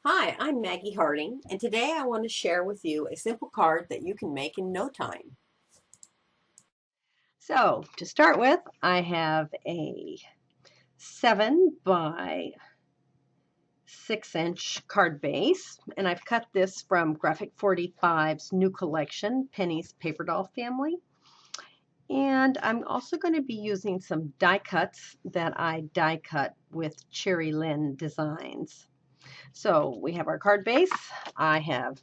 Hi, I'm Maggie Harding, and today I want to share with you a simple card that you can make in no time. So to start with, I have a 7 by 6-inch card base, and I've cut this from Graphic 45's new collection, Penny's Paper Doll Family. And I'm also going to be using some die cuts that I die cut with Cheery Lynn Designs. So we have our card base. I have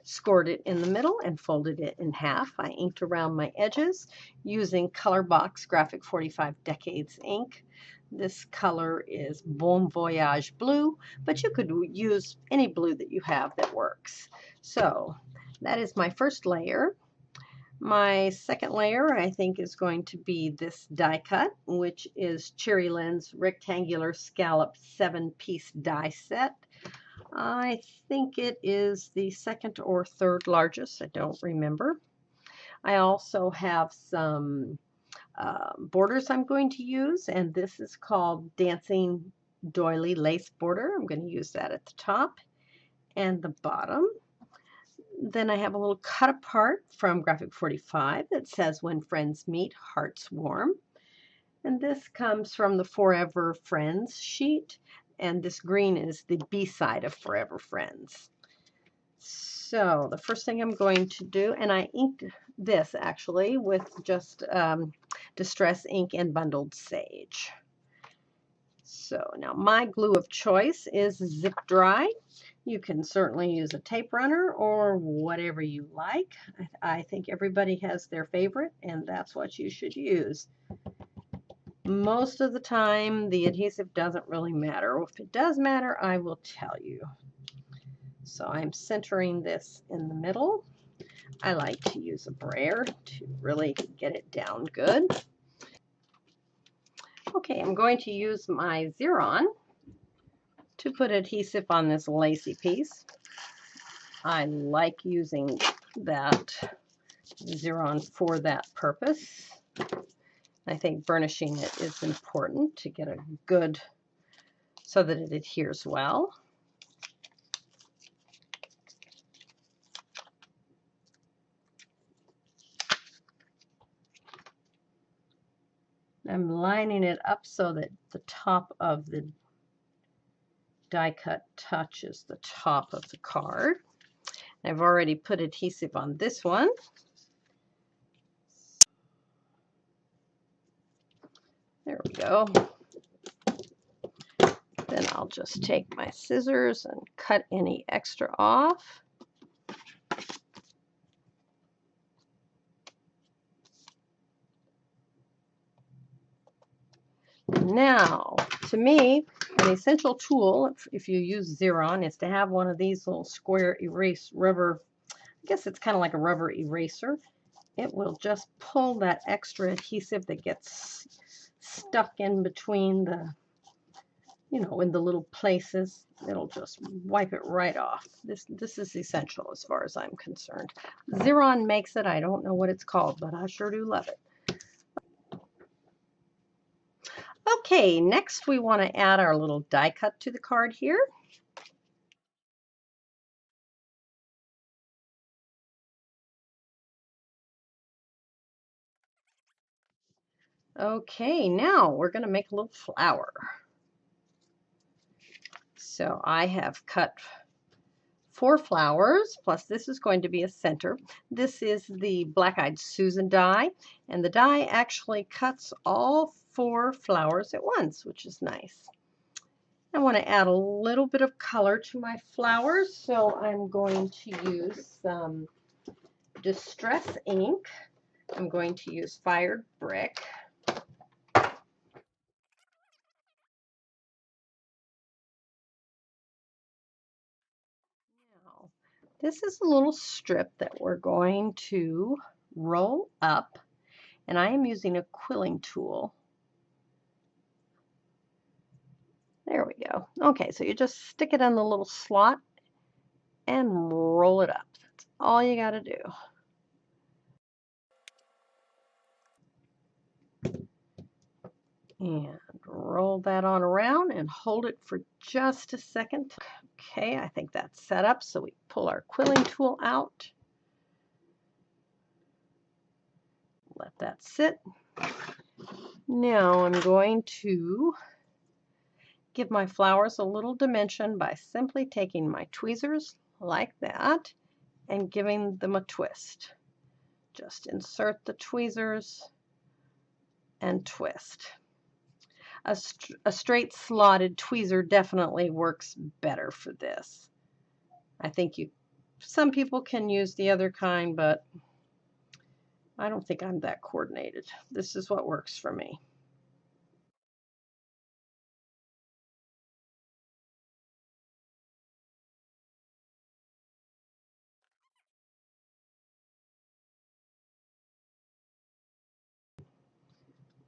scored it in the middle and folded it in half. I inked around my edges using Color Box Graphic 45 Decades ink. This color is Bon Voyage blue, but you could use any blue that you have that works. So that is my first layer. My second layer, I think, is going to be this die cut, which is Cheery Lynn's rectangular scallop 7-piece die set. I think it is the second or third largest. I don't remember. I also have some borders I'm going to use, and this is called Dancing Doily Lace Border. I'm going to use that at the top and the bottom. Then I have a little cut apart from Graphic 45 that says When Friends Meet, Hearts Warm. And this comes from the Forever Friends sheet, and this green is the B-side of Forever Friends. So the first thing I'm going to do, and I inked this actually with just Distress ink and bundled sage. So now my glue of choice is Zip Dry. You can certainly use a tape runner or whatever you like. I think everybody has their favorite, and that's what you should use. Most of the time, the adhesive doesn't really matter. If it does matter, I will tell you. So I'm centering this in the middle. I like to use a brayer to really get it down good. Okay, I'm going to use my Xeron to put adhesive on this lacy piece. I like using that Xeron for that purpose. I think burnishing it is important to get a good, so that it adheres well. I'm lining it up so that the top of the die cut touches the top of the card. I've already put adhesive on this one. There we go. Then I'll just take my scissors and cut any extra off. Now, to me, an essential tool, if you use Xeron, is to have one of these little square rubber, I guess it's kind of like a rubber eraser. It will just pull that extra adhesive that gets stuck in between the, in the little places. It'll just wipe it right off. This is essential as far as I'm concerned. Xeron makes it. I don't know what it's called, but I sure do love it. Okay, next we want to add our little die cut to the card here. Okay, now we're going to make a little flower. So I have cut 4 flowers, plus this is going to be a center. This is the Black Eyed Susan die, and the die actually cuts all 4 flowers at once, which is nice. I want to add a little bit of color to my flowers, so I'm going to use some Distress ink. I'm going to use Fired Brick. Now, this is a little strip that we're going to roll up, and I am using a quilling tool. There we go. Okay, so you just stick it in the little slot and roll it up. That's all you got to do. And roll that on around and hold it for just a second. Okay, I think that's set up, so we pull our quilling tool out. Let that sit. Now I'm going to give my flowers a little dimension by simply taking my tweezers like that and giving them a twist. Just insert the tweezers and twist. A straight slotted tweezer definitely works better for this. I think some people can use the other kind, but I don't think I'm that coordinated. This is what works for me.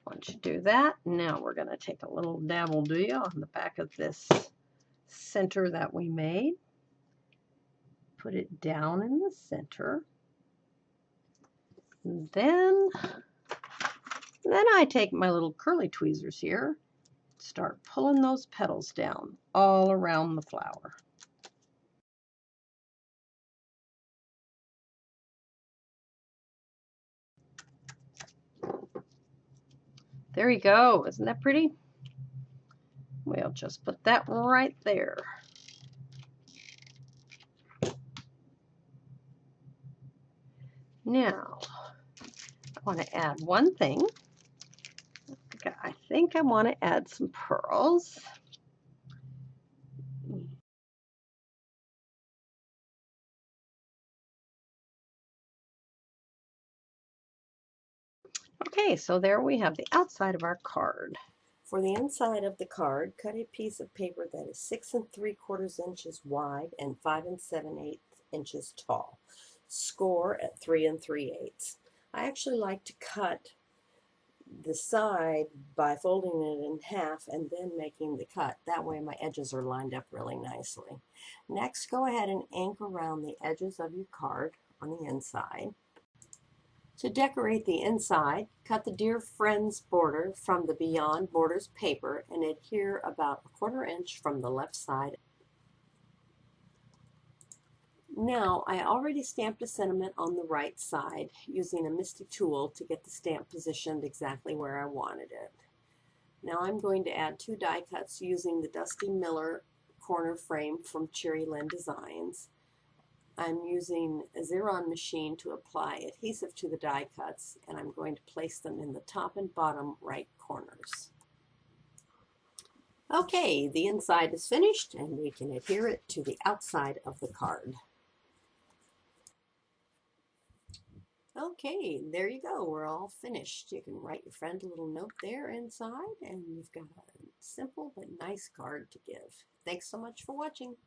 Once you do that, now we're going to take a little dabble on the back of this center that we made. Put it down in the center. And then I take my little curly tweezers here, start pulling those petals down all around the flower. There you go. Isn't that pretty? We'll just put that right there. Now, I want to add one thing. I think I want to add some pearls. Okay, so there we have the outside of our card. For the inside of the card, cut a piece of paper that is 6 3/4 inches wide and 5 7/8 inches tall. Score at 3 3/8. I actually like to cut the side by folding it in half and then making the cut. That way my edges are lined up really nicely. Next, go ahead and ink around the edges of your card on the inside. To decorate the inside, cut the Dear Friends border from the Beyond Borders paper and adhere about 1/4 inch from the left side. Now, I already stamped a sentiment on the right side using a Mystic tool to get the stamp positioned exactly where I wanted it. Now I'm going to add 2 die cuts using the Dusty Miller corner frame from Cheery Lynn Designs. I'm using a Xeron machine to apply adhesive to the die cuts, and I'm going to place them in the top and bottom right corners. Okay, the inside is finished, and we can adhere it to the outside of the card. Okay, there you go. We're all finished. You can write your friend a little note there inside, and you've got a simple but nice card to give. Thanks so much for watching.